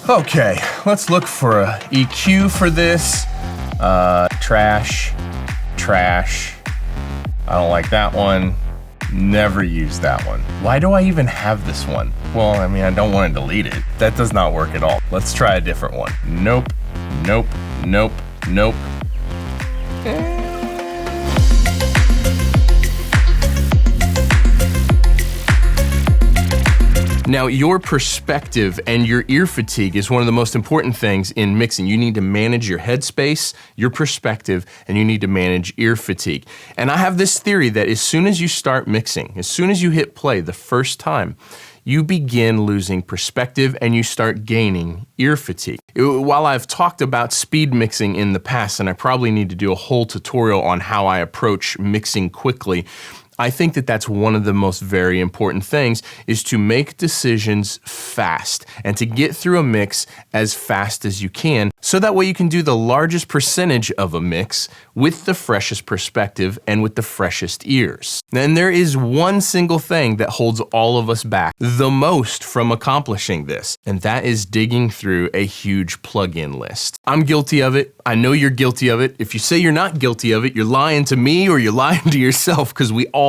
Okay, let's look for a EQ for this. Trash. I don't like that one. Never use that one. Why do I even have this one? Well, I mean, I don't want to delete it. That does not work at all. Let's try a different one. Nope. Now, your perspective and your ear fatigue is one of the most important things in mixing. You need to manage your headspace, your perspective, and you need to manage ear fatigue. And I have this theory that as soon as you start mixing, as soon as you hit play the first time, you begin losing perspective and you start gaining ear fatigue. While I've talked about speed mixing in the past, and I probably need to do a whole tutorial on how I approach mixing quickly, I think that that's one of the most very important things, is to make decisions fast and to get through a mix as fast as you can, so that way you can do the largest percentage of a mix with the freshest perspective and with the freshest ears. And there is one single thing that holds all of us back the most from accomplishing this, and that is digging through a huge plugin list. I'm guilty of it. I know you're guilty of it. If you say you're not guilty of it, you're lying to me or you're lying to yourself, because we all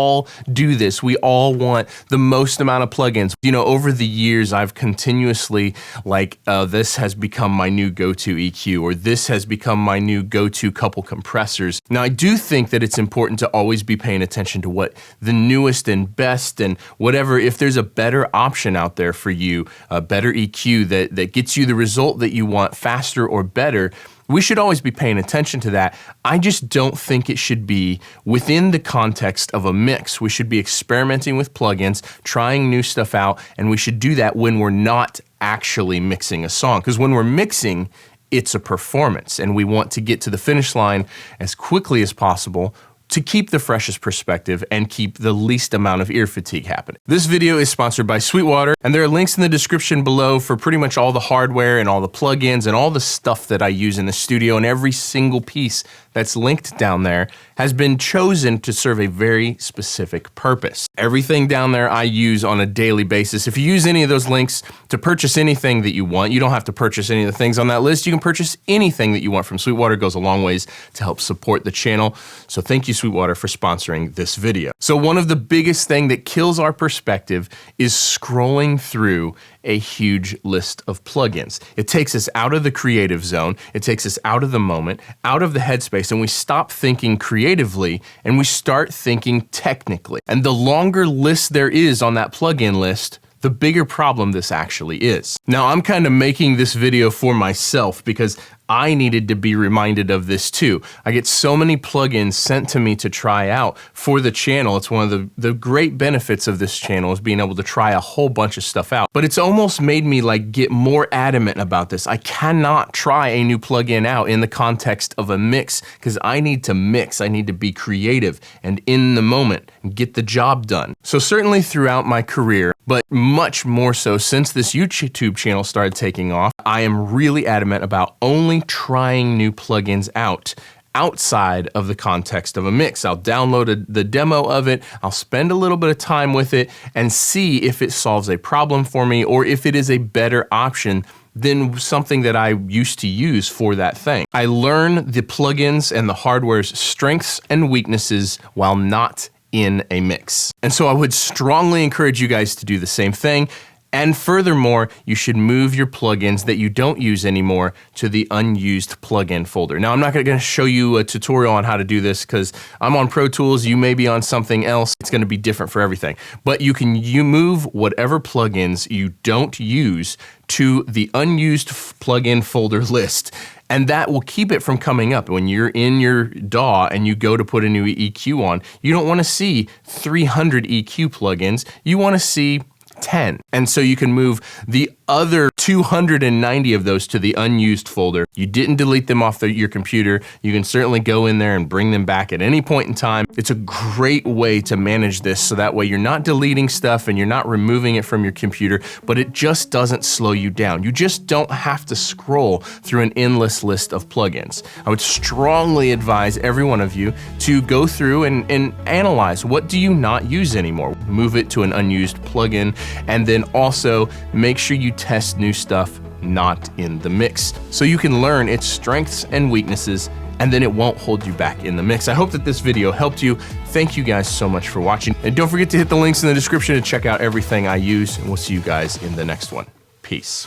do this. We all want the most amount of plugins. You know, over the years, I've continuously this has become my new go-to EQ, or this has become my new go-to couple compressors. Now, I do think that it's important to always be paying attention to what the newest and best and whatever, if there's a better option out there for you, a better EQ that gets you the result that you want faster or better, we should always be paying attention to that. I just don't think it should be within the context of a mix. We should be experimenting with plugins, trying new stuff out, and we should do that when we're not actually mixing a song. Because when we're mixing, it's a performance, and we want to get to the finish line as quickly as possible to keep the freshest perspective and keep the least amount of ear fatigue happening. This video is sponsored by Sweetwater, and there are links in the description below for pretty much all the hardware and all the plugins and all the stuff that I use in the studio, and every single piece that's linked down there has been chosen to serve a very specific purpose. Everything down there I use on a daily basis. If you use any of those links to purchase anything that you want, you don't have to purchase any of the things on that list. You can purchase anything that you want from Sweetwater. It goes a long ways to help support the channel. So thank you, Sweetwater, for sponsoring this video. So one of the biggest thing that kills our perspective is scrolling through a huge list of plugins. It takes us out of the creative zone, it takes us out of the moment, out of the headspace, and we stop thinking creatively and we start thinking technically. And the longer list there is on that plugin list, the bigger problem this actually is. Now, I'm kind of making this video for myself because I needed to be reminded of this too. I get so many plugins sent to me to try out for the channel. It's one of the great benefits of this channel, is being able to try a whole bunch of stuff out. But it's almost made me get more adamant about this. I cannot try a new plugin out in the context of a mix, because I need to mix. I need to be creative and in the moment and get the job done. So certainly throughout my career, but much more so since this YouTube channel started taking off, I am really adamant about only trying new plugins out outside of the context of a mix. I'll download the demo of it, I'll spend a little bit of time with it and see if it solves a problem for me or if it is a better option than something that I used to use for that thing. I learn the plugins and the hardware's strengths and weaknesses while not in a mix. And so I would strongly encourage you guys to do the same thing. And furthermore, you should move your plugins that you don't use anymore to the unused plugin folder. Now, I'm not going to show you a tutorial on how to do this because I'm on Pro Tools, you may be on something else. It's going to be different for everything. But you move whatever plugins you don't use to the unused plugin folder list. And that will keep it from coming up. When you're in your DAW and you go to put a new EQ on, you don't want to see 300 EQ plugins. You want to see 10. And so you can move the other 290 of those to the unused folder. You didn't delete them off your computer. You can certainly go in there and bring them back at any point in time. It's a great way to manage this, so that way you're not deleting stuff and you're not removing it from your computer, but it just doesn't slow you down. You just don't have to scroll through an endless list of plugins. I would strongly advise every one of you to go through and analyze, what do you not use anymore? Move it to an unused plugin, and then also make sure you test new stuff not in the mix, so you can learn its strengths and weaknesses, and then it won't hold you back in the mix. I hope that this video helped you. Thank you guys so much for watching. And don't forget to hit the links in the description to check out everything I use, and we'll see you guys in the next one. Peace.